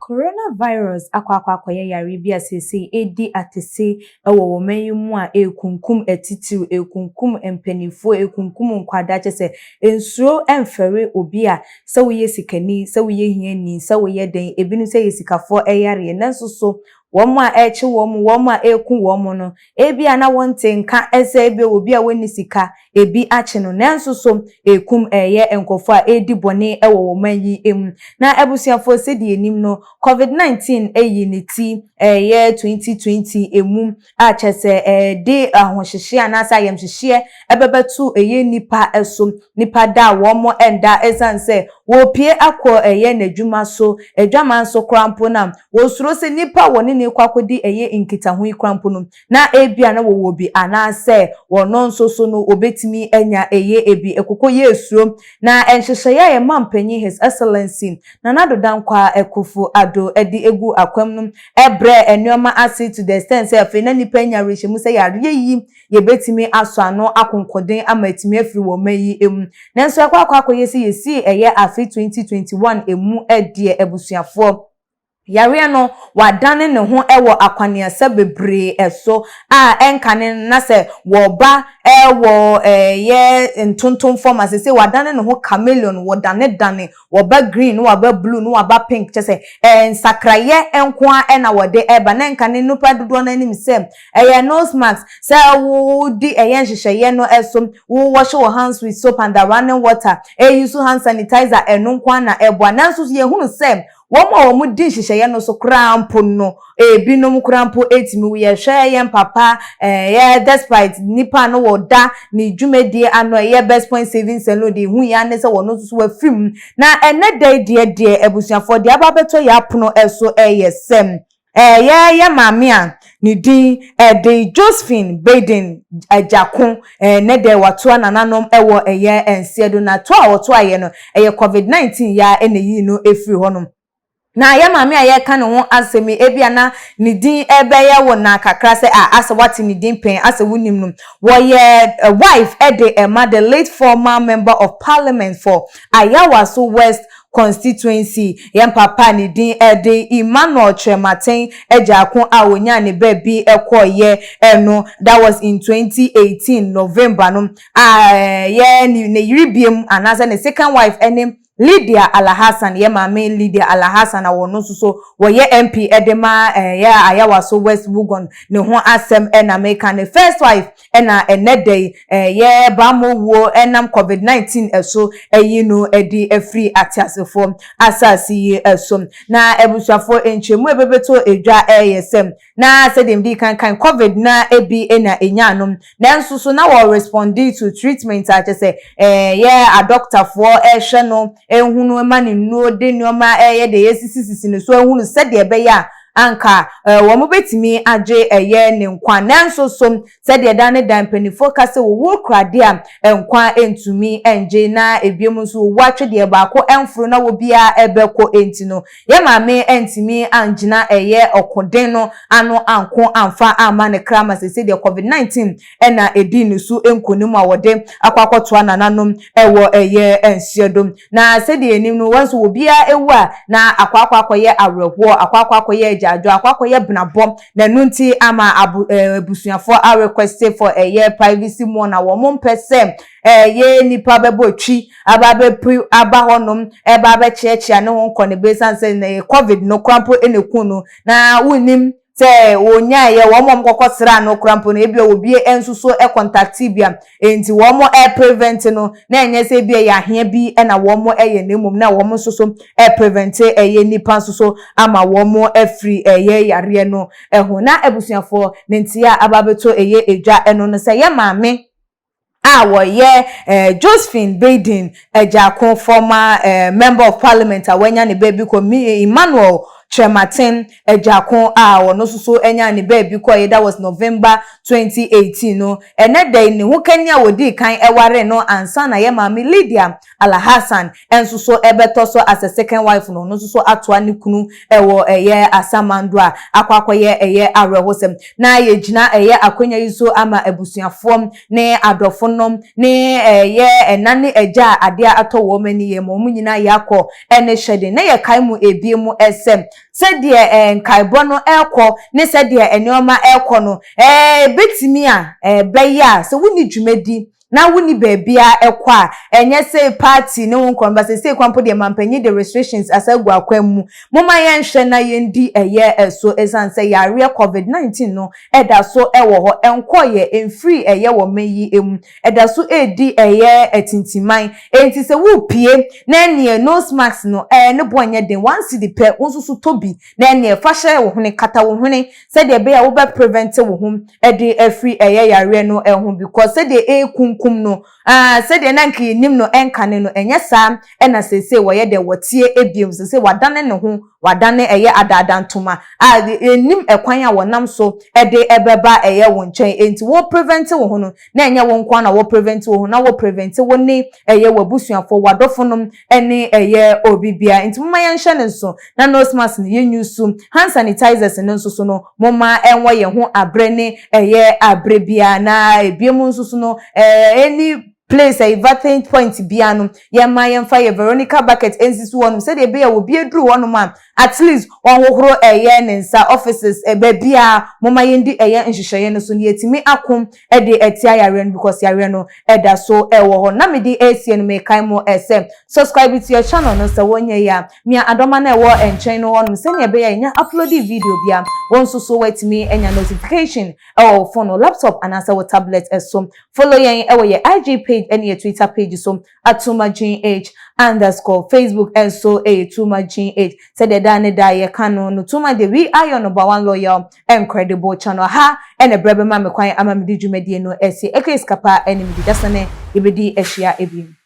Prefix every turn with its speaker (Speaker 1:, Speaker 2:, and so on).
Speaker 1: Coronavirus akwaye yare bi asese edi atese ewo woman mu a ekunkum etitiw ekunkum empanifo ekunkum nkwada chese ensuro emfere obi a se woye sikani se woye hiani se woye den ebinu se yesikafo eyare nanso so womo a echi womo a ekun womo no ebi ana wonte nka ese ebe obi a woni sika ebi achi no nanso so ekum eye enkofo a edi bone ewo woman yi em na ebusuafo se di enim no Covid-19 eyiniti ye 2020 emu a chese de ahohhye anasa yemhye ebebetu eye nipa eso nipa da womo enda esanse wo pie akọ eye nadwuma so adwaman so krampo na wo suro se nipa woni ne kwakodi eye nkitaho krampo no na ebia na wo bi anase wono nso so no obetimi enya eye ebi ekoko ye esuro na enhyehyeye ye mampanyi His Excellency na nadodankwa ekufu ado edi egu akwam no ebre enuoma ase to the extent say afi na nipa nya rehye se yare yi ye betimi aso ano akonkoden amatimi afiri wo mayi emu nanso akwa yesi eye afi 2021 emu edie ebusuafo yare no wadane ne ho ewo akwaneasa bebre eso a enkane na se wo ba ewo ye ntonton form asese wadane ne ho chameleon dane wo ba green wo ba blue no ba pink chese ensakraye enkoa na wode eba na enkane nupa dodo na nim se nose mask se wo di nhyehyeye no eso wo wash your hands with soap and running water use hand sanitizer enunko na ebo nanso ye hunu se womo di nhyehyeye no so krampo no ebinom krampo etimi wo ye hwe ye papa ye despite nipa no woda ni dwumedie ano ye best point savings and de hu ya ne se wono so wa film na enedai de ebusuafo de ababeto ya pono eso sem ye mame a ni din de Josephine Biden Agyarko ne de wato anananom ewo eye ensiedo na to a woto aye no COVID-19 ya eneyi no efiri honom na ya mame a ye ka ne ho asemi ebia na ni din ebe ye wo na kakra se ase wati ni din pen ase wunim no wo ye wife the late former member of parliament for Ayawaso West constituency yem papa ni din de Emmanuel Chematen Agyarko a wonya ne baby ekoye eno that was in 2018 November no ye ne yiribiem anasa ne second wife enem Lydia Alhassan ye mame Lydia Alhassan a wono so wo ye MP edema ya Ayawaso West Wuogon ne ho asem na make ne first wife na enedey ye bamo wo enam COVID-19 eso no edi afri atiasefo asasi ye eso na ebusuafo enchemu ebebeto edwa yesem na sedem di kan COVID na ebi na enyanom nanso so na wo respond to treatment a chese ye a doctor for ehwe no ehunu mani no de nyoma ye de yesisisi ne so ehunu se de ebe ya anka wo mo betimi age eye ne nkwa nanso so se de da ne dan panifo kase wo krade a nkwa entumi enje na ebiem so wo atwe de ba ko emfuru na wo bia ebeko entino ye mame entimi angina eye okoden no ano anko amfa ama ne krama se de COVID-19 na edi ne su enkonim a wode akwakoto anananom ewo eye ensiedom na se de enim no wanso wo bia ewu a na akwakwakoye awerho akwakwakoye adwo akwakoye benabom na nunti ama abusuafo a request for a year privacy mo na wo mpese ye nipa bebotwi ababe abahonom eba cheche ne ho nkone besanse na COVID no krampo enekunu na wunim se wonya ye wo mom kokosra no krampo na ebia obi ensuso contact bia enti wo mo prevent no na enye se bia ya hia bi na wo mo eye nemum na wo mo soso prevent eye nipa soso ama wo mo afri eye yare no eho na ebusuafo nentia ababeto eye edwa eno no se ye mame wo ye Josephine Biden Agyarko former member of parliament awanya ne baby ko Emmanuel Chematen Agyarko wono so enya ne baby ko that was November 2018 no enedai ne ho kanya wodi kan eware no ansa na ye mame Lydia Alhassan enso so ebeto so as a second wife no so atoa ne kunu ewo eye asamando a akwakoye eye arehosem na ye gina eye akonya yiso ama ebusuafo ne adofo ne ye enane eja ade ato wo mani ye mo nyina yakọ ene hyede na ye kai mu ebiemu esem se de nkaibo no ekọ ne se de enioma ekọ no betimi a beya se woni dwumadi na woni baabia ekọ a enye se party ne won kwamba se kwampo de mampanyi the restrictions asagwa akwamu moma ye nhwe na yendi so esan se yare covid-19 no eda so ewo ho enko ye enfree wo mayi emu eda so edi etintiman enti se wo pie na ene nose mask no ne bonye den once the pe wonsusu tobi na ene fa hye wo hune kata wo hune se de be ya wo be prevent wo hum edi afri yare no ho because se de kunkum no se de nanka nim no enkane no enye sa ena sese wo ye de wotie ebiem sese wadane ne ho wadane adadantoma enim ekwan a wonam so ede ebeba wo nchen enti wo prevent wo ho no na enye wo nkwa na wo prevent wo ho na wo prevent wo ne wabusuafo wadofonom ene obibia enti moma ye nhye ne so na nose mask ne yenyusu hand sanitizers ne nso so no moma enwo ye ho abre ne abre bia na ebiem nso so no any place a vaccine point biano ye yemfa ye Veronica bucket ensisu wonum se de be ya obi eduru wonum at least won hohoro nensa offices bia moma yendi nhihye no so ne yetimi akom de etia yare no because yare no eda so ewo ho na me di ACN me kan mo subscribe to your channel no se wonye ya me adoma na ewo enchen no wonum se ne be ya nya upload video bia won so wetimi enya notification phone or laptop and answer with tablet so follow yen ye IG page and your Twitter page so @tumagnh_ Facebook and so tumagnh said the dane da ye kanu no tuma de we are your number one loyal and credible channel ha and a brebe mama kwan amamidi dwumadi no ese ekeskapa enimi dasane ibedi ehia ebi